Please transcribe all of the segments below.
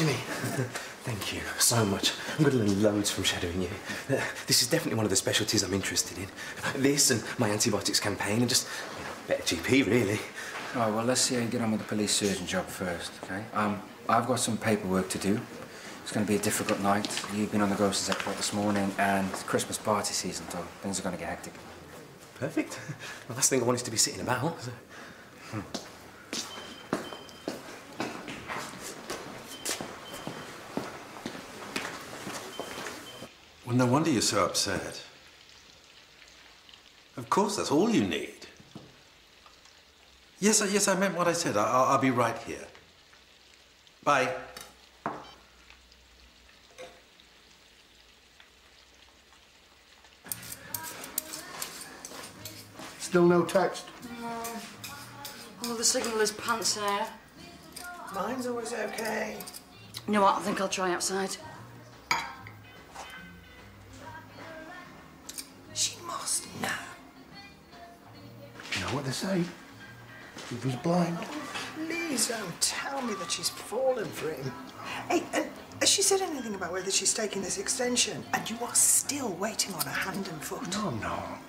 Jimmy, thank you so much. I'm going to learn loads from shadowing you. This is definitely one of the specialties I'm interested in. This and my antibiotics campaign and just, you know, better GP, really. All right, well, let's see how you get on with the police surgeon job first, OK? I've got some paperwork to do. It's going to be a difficult night. You've been on the go since 8 o'clock this morning, and it's Christmas party season, so things are going to get hectic. Perfect. The last thing I want is to be sitting about. So. Well, no wonder you're so upset. Of course, that's all you need. Yes, I meant what I said. I'll be right here. Bye. Still no text? No. Well, the signal is pants here. Mine's always okay. You know what? I think I'll try outside. She must know. You know what they say? He was blind. Please don't tell me that she's fallen for him. Hey, and has she said anything about whether she's taking this extension? And you are still waiting on her hand and foot. No, I'm not.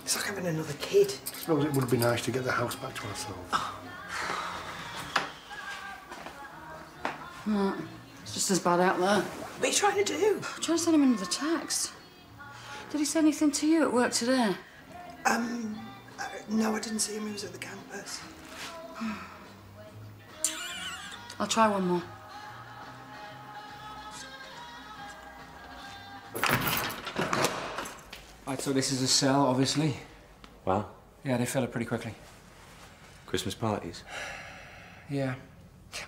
It's like having another kid. I suppose it would be nice to get the house back to ourselves. It's just as bad out there. What are you trying to do? I'm trying to send him another text. Did he say anything to you at work today? No, I didn't see him. He was at the campus. I'll try one more. Right, so this is a cell, obviously. Wow. Yeah, they fill it pretty quickly. Christmas parties. Yeah.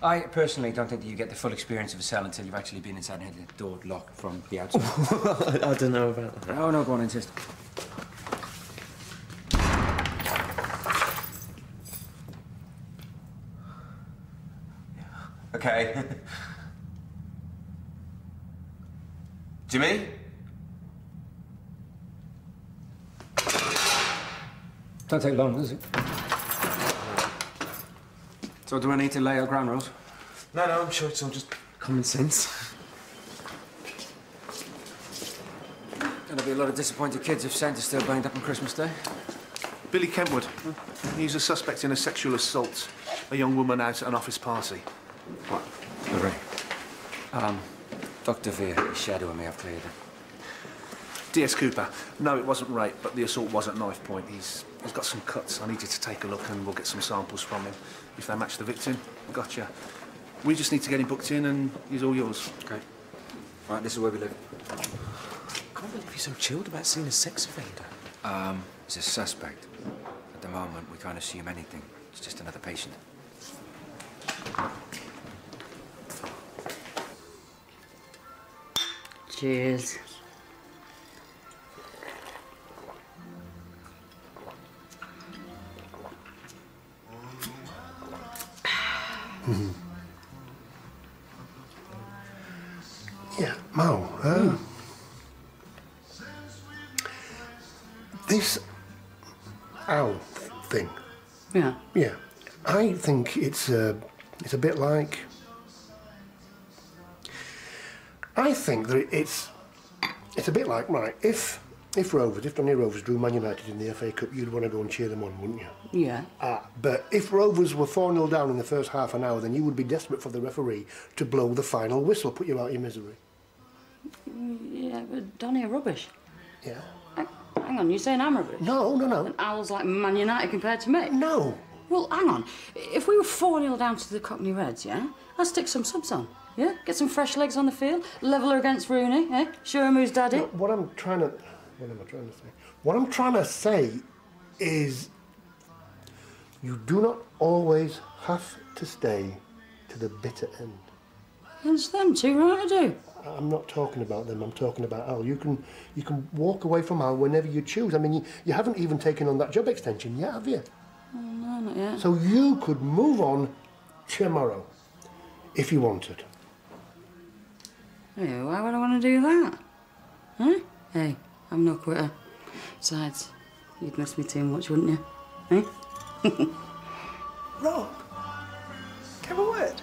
I personally don't think that you get the full experience of a cell until you've actually been inside and had the door locked from the outside. I don't know about that. Oh, no, go on, insist. Okay. Jimmy? Don't take long, does it? So do I need to lay out ground rules? No, I'm sure it's all just common sense. There'll be a lot of disappointed kids if Santa's still banged up on Christmas Day. Billy Kentwood. He's a suspect in a sexual assault. A young woman out at an office party. What? Lovely. Dr. Veer is shadowing me. I've cleared it. D.S. Cooper. No, it wasn't rape, but the assault was at knife point. He's got some cuts. I need you to take a look and we'll get some samples from him. If they match the victim, gotcha. We just need to get him booked in and he's all yours. Okay. Right, this is where we live. I can't believe you're so chilled about seeing a sex offender. He's a suspect. At the moment, we can't assume anything. It's just another patient. Cheers. Yeah, Mo, this owl thing. Yeah. Yeah, I think it's a bit like. I think that it's a bit like, right, if Donny Rovers drew Man United in the FA Cup, you'd want to go and cheer them on, wouldn't you? Yeah. But if Rovers were 4-0 down in the first half an hour, then you would be desperate for the referee to blow the final whistle, put you out of your misery. Yeah, but Donny are rubbish. Yeah. Hang on, you're saying I'm rubbish? No. And Owl's like Man United compared to me? No. Well, hang on. If we were 4-0 down to the Cockney Reds, yeah? I'd stick some subs on, yeah? Get some fresh legs on the field, level her against Rooney, eh? Show him who's daddy. No, what am I trying to say? What I'm trying to say is you do not always have to stay to the bitter end. It's them two, right? I do. I'm not talking about them, I'm talking about Al. You can walk away from Al whenever you choose. I mean, you haven't even taken on that job extension yet, have you? Oh, no, not yet. So you could move on tomorrow, if you wanted. Hey, why would I want to do that? Huh? Hey, I'm no quitter. Besides, you'd miss me too much, wouldn't you? Eh? Rob, have a word.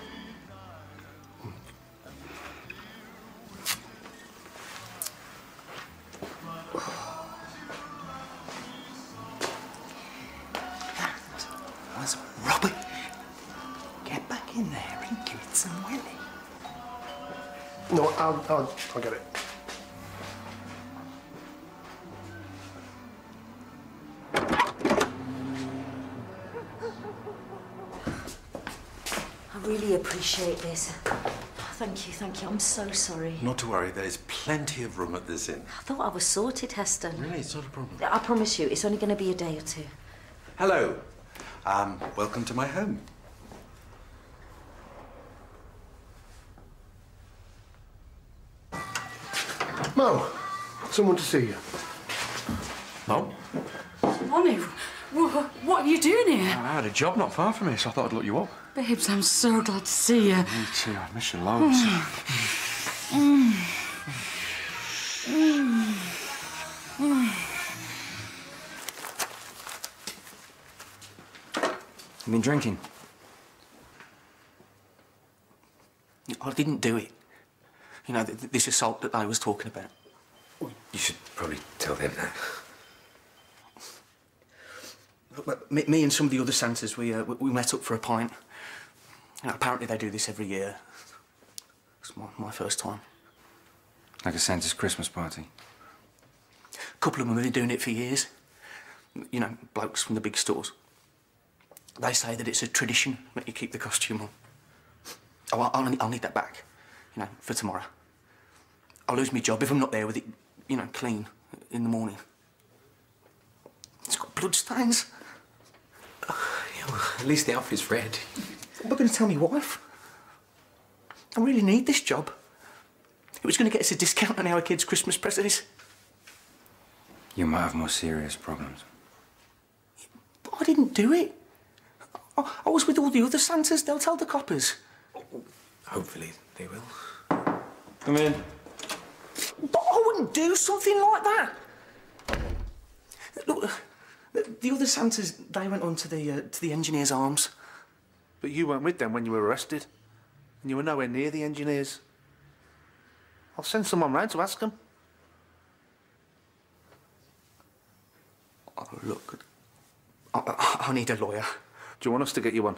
Robert, get back in there and give it some willy. No, I'll get it. I really appreciate this. Thank you. I'm so sorry. Not to worry, there is plenty of room at this inn. I thought I was sorted, Heston. Really, it's not a problem. I promise you, it's only going to be a day or two. Hello. Welcome to my home. Mo, someone to see you. No? Lonnie, what are you doing here? I had a job not far from here, so I thought I'd look you up. Babes, I'm so glad to see you. Me too. I miss you loads. You been drinking? I didn't do it. You know, this assault that I was talking about. You should probably tell them that. Look, me and some of the other Santas, we met up for a pint. You know, apparently they do this every year. It's my first time. Like a Santa's Christmas party? A couple of them have been doing it for years. You know, blokes from the big stores. They say that it's a tradition that you keep the costume on. Oh, I'll need that back, you know, for tomorrow. I'll lose my job if I'm not there with it, you know, clean in the morning. It's got blood stains. Yeah, well, at least the outfit's red. What am I going to tell my wife? I really need this job. It was going to get us a discount on our kids' Christmas presents. You might have more serious problems. But I didn't do it. I was with all the other Santas. They'll tell the coppers. Hopefully they will. Come in. But I wouldn't do something like that. Look, the other Santas, they went on to the Engineers' Arms. But you weren't with them when you were arrested. And you were nowhere near the engineers. I'll send someone round to ask them. Oh, look, I need a lawyer. Do you want us to get you one?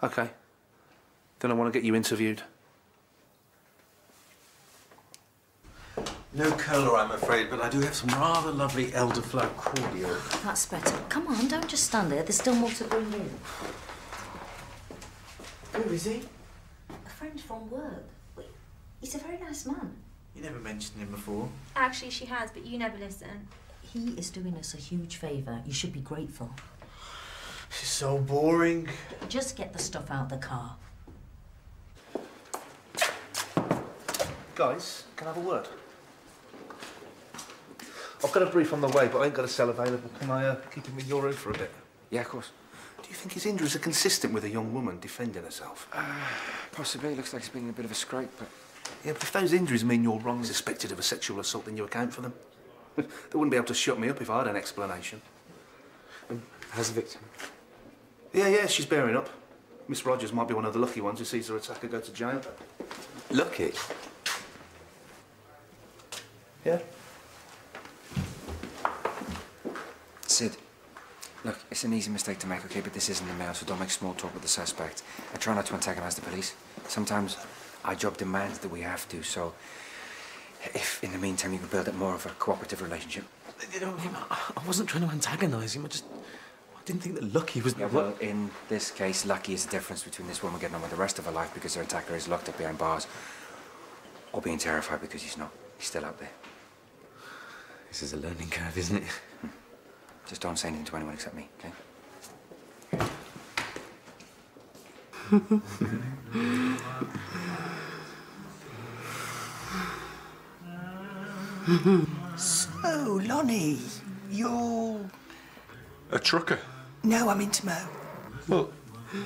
OK. Then I want to get you interviewed. No cola, I'm afraid, but I do have some rather lovely elderflower cordial. That's better. Come on, don't just stand there. There's still more to bring in. Who is he? A friend from work. Wait, he's a very nice man. You never mentioned him before. Actually, she has, but you never listen. He is doing us a huge favour. You should be grateful. This is so boring. Just get the stuff out of the car. Guys, can I have a word? I've got a brief on the way, but I ain't got a cell available. Can I keep him in your room for a bit? Yeah, of course. Do you think his injuries are consistent with a young woman defending herself? Possibly. Looks like he's been in a bit of a scrape, but... Yeah, but if those injuries mean you're wrongly suspected of a sexual assault, then you account for them. They wouldn't be able to shut me up if I had an explanation. How's the victim? Yeah, she's bearing up. Miss Rogers might be one of the lucky ones who sees her attacker go to jail. Lucky? Yeah. Sid, look, it's an easy mistake to make, OK, but this isn't the mail, so don't make small talk with the suspect. I try not to antagonise the police. Sometimes our job demands that we have to, so if, in the meantime, you can build up more of a cooperative relationship. You know, I wasn't trying to antagonise him. I didn't think that Lucky was... Yeah, well, in this case, Lucky is the difference between this woman getting on with the rest of her life because her attacker is locked up behind bars, or being terrified because he's not. He's still out there. This is a learning curve, isn't it? Just don't say anything to anyone except me, OK? So, Lonnie, you're... A trucker? No, I'm into Mo. Well,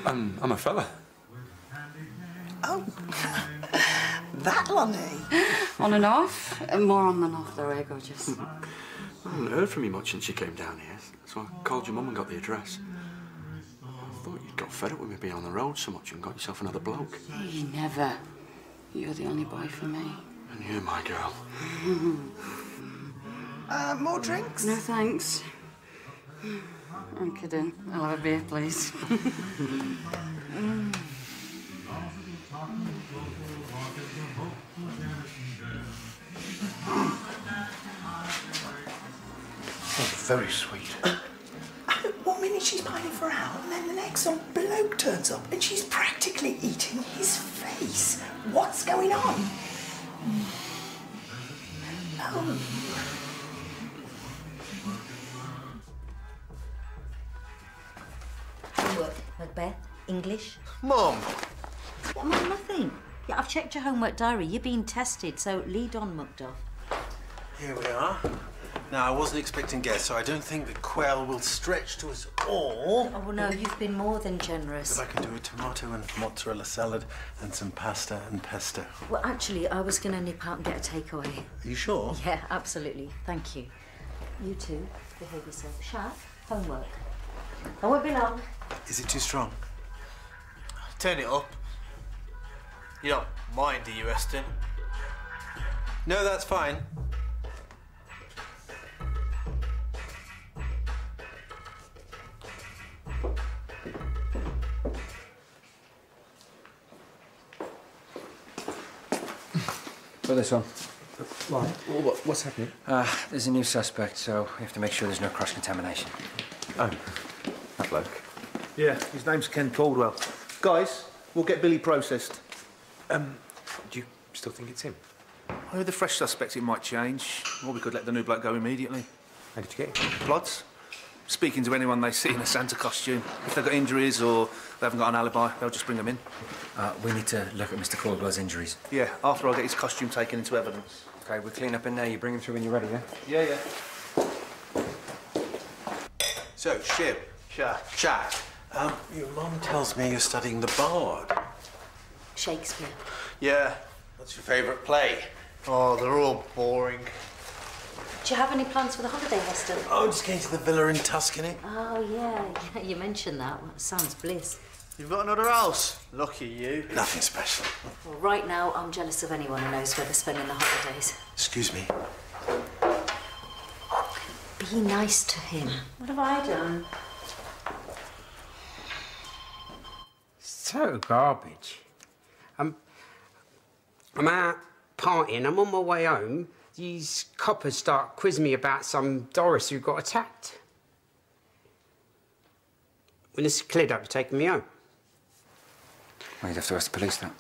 I'm a fella. Oh, that Lonnie. On and off? More on than off, though, eh, gorgeous? I haven't heard from you much since you came down here, so I called your mum and got the address. I thought you'd got fed up with me being on the road so much and got yourself another bloke. Hey, never. You're the only boy for me. And you're my girl. More drinks? No, thanks. I'm kidding. I'll have a beer, please. Oh, very sweet. One minute she's pining for Al, and then the next some bloke turns up and she's practically eating his face. What's going on? Oh. Homework, Macbeth, English. Mum! Mum, nothing. Yeah, I've checked your homework diary. You're being tested, so lead on, Macduff. Here we are. Now, I wasn't expecting guests, so I don't think the quail will stretch to us all. Oh, well, no, you've been more than generous. If I can do a tomato and mozzarella salad and some pasta and pesto. Well, actually, I was going to nip out and get a takeaway. Are you sure? Yeah, absolutely. Thank you. You two, behave yourself. Shaq, homework. I won't be long. Is it too strong? Turn it up. You don't mind, do you, Weston? No, that's fine. Put this on. Why? What's happening? There's a new suspect, so we have to make sure there's no cross-contamination. Oh, that bloke. Yeah, his name's Ken Caldwell. Guys, we'll get Billy processed. Do you still think it's him? With the fresh suspect, it might change. Or we could let the new bloke go immediately. How did you get him? Plods. Speaking to anyone they see in a Santa costume. If they've got injuries or they haven't got an alibi, they'll just bring them in. We need to look at Mr. Caldwell's injuries. Yeah, after I get his costume taken into evidence. OK, we'll clean up in there. You bring him through when you're ready, yeah? Yeah, yeah. So, Shib. Shaq. Your mum tells me you're studying the Bard. Shakespeare. Yeah. What's your favourite play? Oh, they're all boring. Do you have any plans for the holiday, Hester? Oh, just going to the villa in Tuscany. Oh, yeah, you mentioned that. Well, sounds bliss. You've got another house. Lucky you. Nothing special. Well, right now, I'm jealous of anyone who knows where they're spending the holidays. Excuse me. Be nice to him. What have I done? So garbage. I'm out partying. I'm on my way home. These coppers start quizzing me about some Doris who got attacked. When this is cleared up, you're taking me home. Well, you'd have to ask the police, that.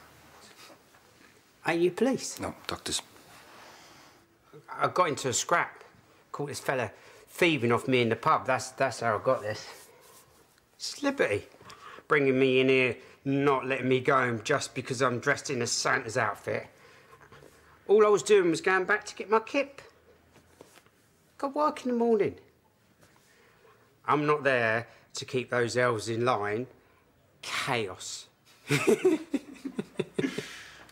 Ain't you police? No, doctors. I got into a scrap. Caught this fella thieving off me in the pub. That's how I got this. It's liberty. Bringing me in here, not letting me go home just because I'm dressed in a Santa's outfit. All I was doing was going back to get my kip. Got work in the morning. I'm not there to keep those elves in line. Chaos. You've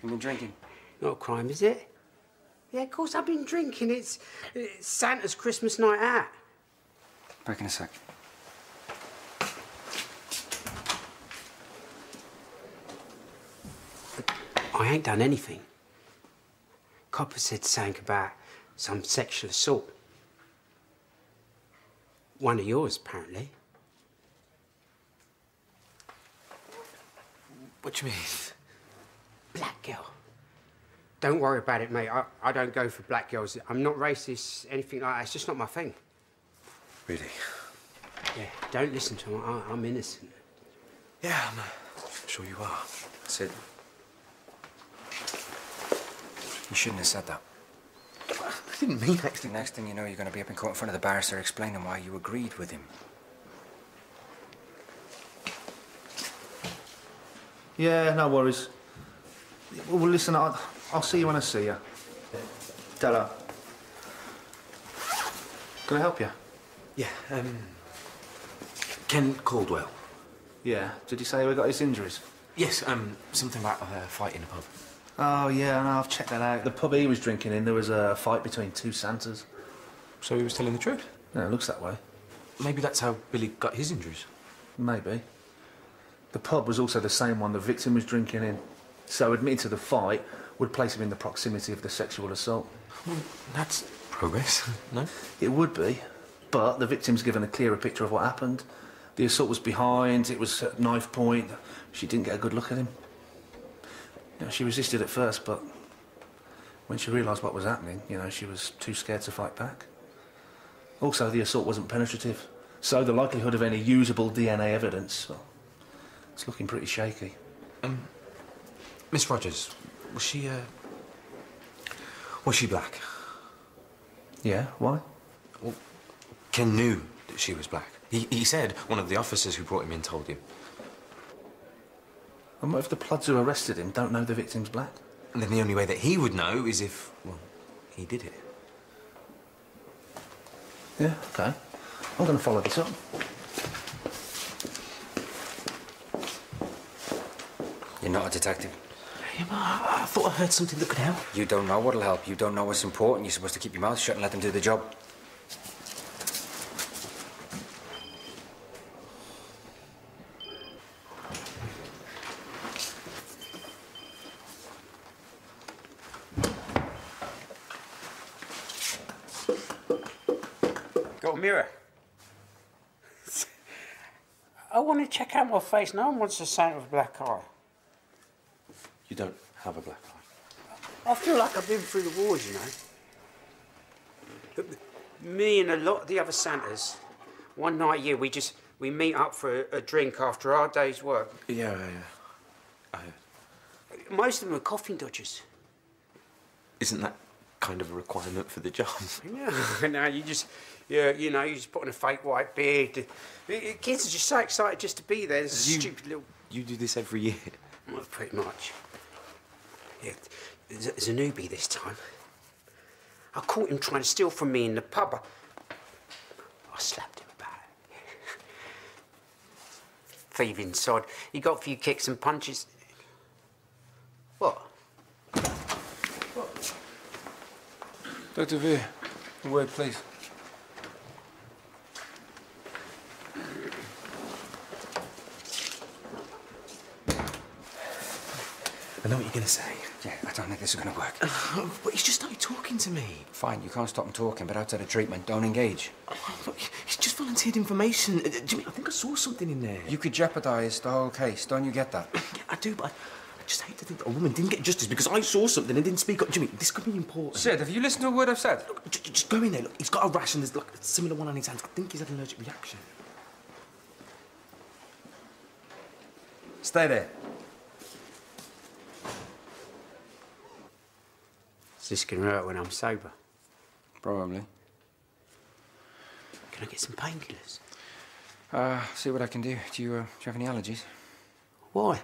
been drinking? Not a crime, is it? Yeah, of course I've been drinking. It's Santa's Christmas night out. Back in a sec. I ain't done anything. Copper said something about some sexual assault. One of yours, apparently. What do you mean? Black girl. Don't worry about it, mate. I don't go for black girls. I'm not racist, anything like that. It's just not my thing. Really? Yeah, don't listen to him. I'm innocent. Yeah, I'm sure you are. Sid. You shouldn't have said that. I didn't mean that. The next thing you know, you're going to be up in court in front of the barrister explaining why you agreed with him. Yeah, no worries. Well, listen, I'll see you when I see you. Tell her. Can I help you? Yeah, Ken Caldwell. Yeah. Did he say he got his injuries? Yes, something about a fight in a pub. Oh, yeah, no, I've checked that out. The pub he was drinking in, there was a fight between two Santas. So he was telling the truth? Yeah, it looks that way. Maybe that's how Billy got his injuries. Maybe. The pub was also the same one the victim was drinking in. So admitting to the fight would place him in the proximity of the sexual assault. Well, that's progress, no? It would be. But the victim's given a clearer picture of what happened. The assault was behind, it was at knife point. She didn't get a good look at him. You know, she resisted at first, but when she realised what was happening, you know, she was too scared to fight back. Also, the assault wasn't penetrative, so the likelihood of any usable DNA evidence, well, it's looking pretty shaky. Miss Rogers, was she black? Yeah, why? Well, Ken knew that she was black. He said one of the officers who brought him in told him. And what if the ploods who arrested him don't know the victim's black? And then the only way that he would know is if, well, he did it. Yeah, OK. I'm going to follow this up. You're not a detective. Yeah, but I thought I heard something that could help. You don't know what'll help. You don't know what's important. You're supposed to keep your mouth shut and let them do the job. Got a mirror? I want to check out my face. No one wants to say with a black eye. You don't have a black eye. I feel like I've been through the wars, you know. Me and a lot of the other Santas, one night a year, we meet up for a drink after our day's work. Yeah. I heard. Most of them are coffin dodgers. Isn't that kind of a requirement for the job? Yeah, no, you just put on a fake white beard. The kids are just so excited just to be there. There's a stupid little... You do this every year? Well, pretty much. Yeah, there's a newbie this time. I caught him trying to steal from me in the pub. I slapped him about it. Thieving sod. He got a few kicks and punches. What? Dr. Veer, a word, please. I know what you're going to say. Yeah, I don't think this is going to work. But he's just started talking to me. Fine, you can't stop him talking, but outside of treatment, don't engage. Look, he's just volunteered information. Jimmy, I think I saw something in there. You could jeopardise the whole case. Don't you get that? Yeah, I do, but I just hate to think that a woman didn't get justice because I saw something and didn't speak up. Jimmy, this could be important. Sid, have you listened to a word I've said? Look, just go in there. Look, he's got a rash and there's like a similar one on his hands. I think he's had an allergic reaction. Stay there. Is this going to hurt when I'm sober? Probably. Can I get some painkillers? See what I can do. Do you have any allergies? Why?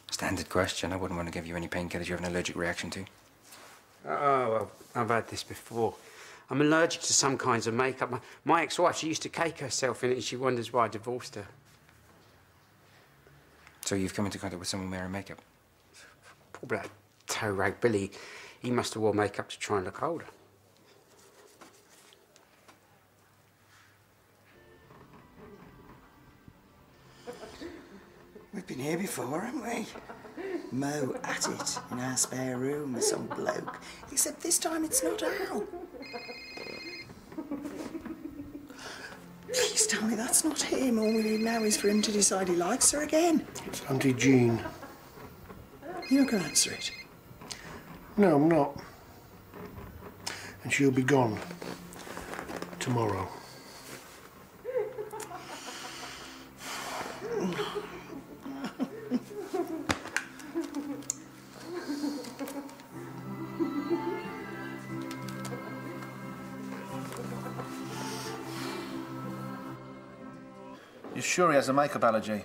Standard question. I wouldn't want to give you any painkillers you have an allergic reaction to. Oh, well, I've had this before. I'm allergic to some kinds of makeup. My ex-wife, she used to cake herself in it and she wonders why I divorced her. So you've come into contact with someone wearing makeup? Poor bloke, toe rag Billy. He must have worn makeup to try and look older. We've been here before, haven't we? Mo at it in our spare room with some bloke. Except this time it's not Al. Please tell me that's not him. All we need now is for him to decide he likes her again. It's Auntie Jean. You're not going to answer it. No, I'm not. And she'll be gone tomorrow. You sure he has a makeup allergy?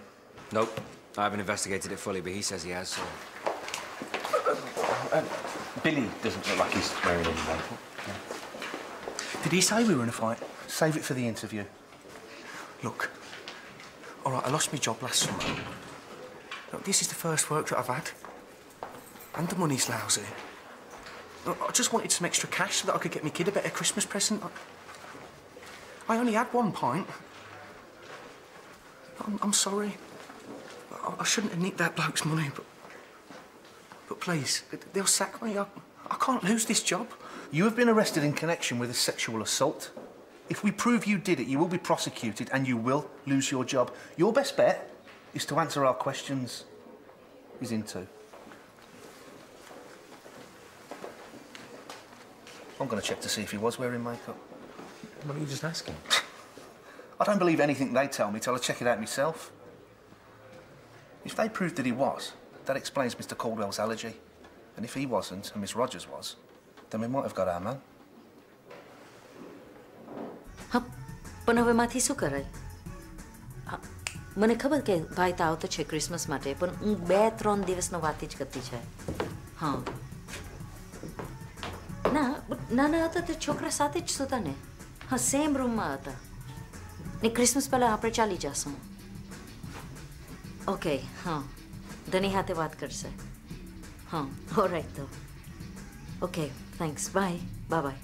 Nope. I haven't investigated it fully, but he says he has, so... Billy doesn't look like he's wearing any makeup. Did he say we were in a fight? Save it for the interview. Look, all right, I lost my job last summer. Look, this is the first work that I've had. And the money's lousy. Look, I just wanted some extra cash so that I could get my kid a better Christmas present. I only had 1 pint. I'm sorry. I shouldn't have nicked that bloke's money, but please, they'll sack me. I can't lose this job. You have been arrested in connection with a sexual assault. If we prove you did it, you will be prosecuted and you will lose your job. Your best bet is to answer our questions. He's into. I'm going to check to see if he was wearing makeup. Why don't you just ask him? I don't believe anything they tell me till I check it out myself. If they proved that he was, that explains Mr. Caldwell's allergy. And if he wasn't, and Miss Rogers was, then we might have got our man. પણ હવે માથી શું કરાય? મને ખબર કે ભાઈ તો આવતો છે ક્રિસમસ માટે, પણ હું 2-3 દિવસનો વાત જ કરતી છે. હા. નાના હતા તો છોકરા સાથે જ સુતા ને. હા, સેમ રૂમમાં હતા. ને ક્રિસમસ પહેલા આપણે ચાલી જશું. ઓકે, હા. ધની હાથે વાત કરશે. હા, ઓલરાઈટ તો. Okay, thanks. Bye. Bye.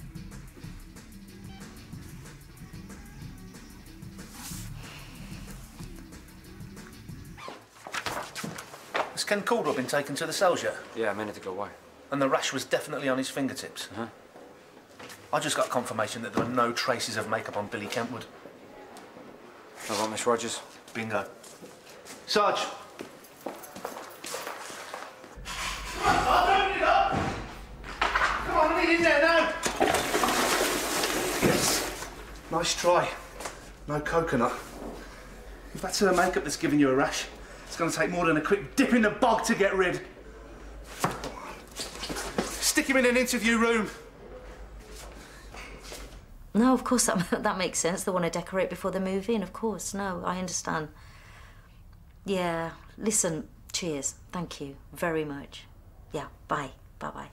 Has Ken Caldwell been taken to the cells yet? Yeah, a minute ago. Why? And the rash was definitely on his fingertips. I just got confirmation that there were no traces of makeup on Billy Kentwood. How about Miss Rogers? Bingo. Sarge! Open it up! Come on, get in there now! Yes. Nice try. No coconut. If that's her makeup that's giving you a rash, it's going to take more than a quick dip in the bog to get rid. Stick him in an interview room. No, of course, that makes sense. They want to decorate before they move in, of course. No, I understand. Yeah, listen, cheers. Thank you very much. Yeah, bye. Bye-bye.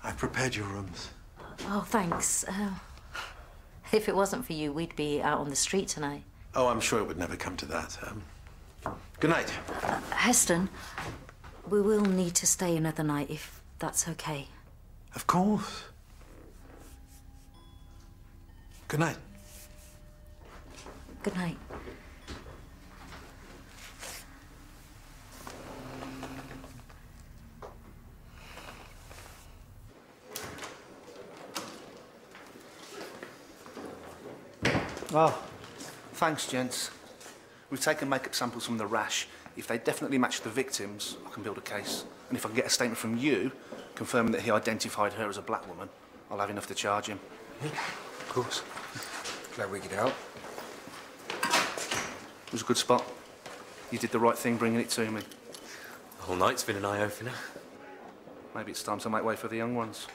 I've prepared your rooms. Oh, thanks. If it wasn't for you, we'd be out on the street tonight. Oh, I'm sure it would never come to that. Good night. Heston, we will need to stay another night if that's okay. Of course. Good night. Good night. Oh, thanks, gents. We've taken makeup samples from the rash. If they definitely match the victims, I can build a case. And if I can get a statement from you confirming that he identified her as a black woman, I'll have enough to charge him. Yeah, of course. Glad we could help. It was a good spot. You did the right thing bringing it to me. The whole night's been an eye-opener. Maybe it's time to make way for the young ones.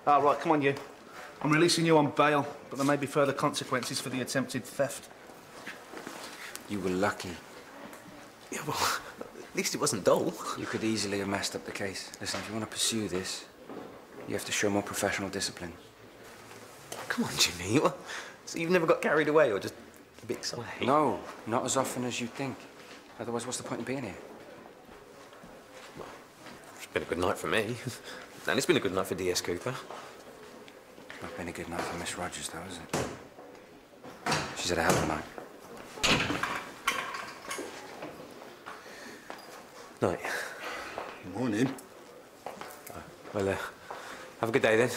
Ah, right, come on, you. I'm releasing you on bail, but there may be further consequences for the attempted theft. You were lucky. Yeah, well, at least it wasn't dull. You could easily have messed up the case. Listen, if you want to pursue this, you have to show more professional discipline. Come on, Jimmy. Well, so you've never got carried away or just a bit excited? No, not as often as you think. Otherwise, what's the point in being here? Well, it's been a good night for me. And it's been a good night for D.S. Cooper. Not been a good night for Miss Rogers, though, is it? She's had a hell of a night. Night. Good morning. Well, have a good day then.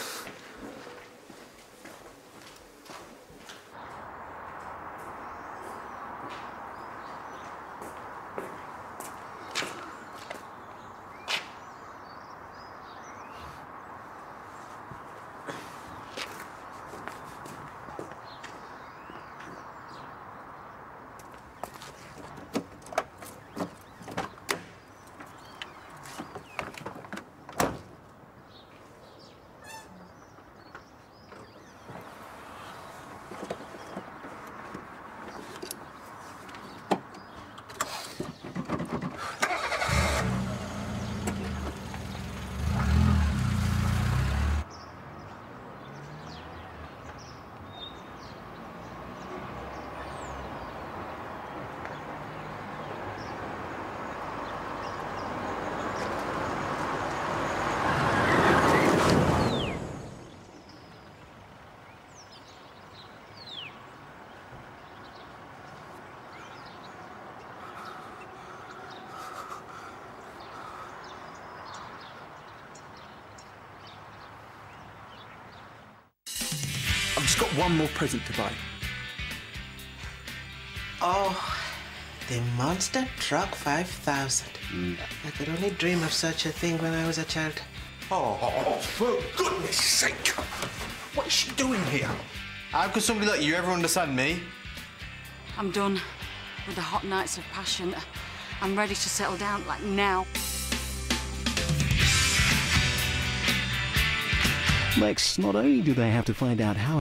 just got one more present to buy. Oh, the Monster Truck 5000. I could only dream of such a thing when I was a child. Oh, for goodness sake! What is she doing here? How could somebody like you ever understand me? I'm done with the hot nights of passion. I'm ready to settle down, like now. Lex, not only do they have to find out how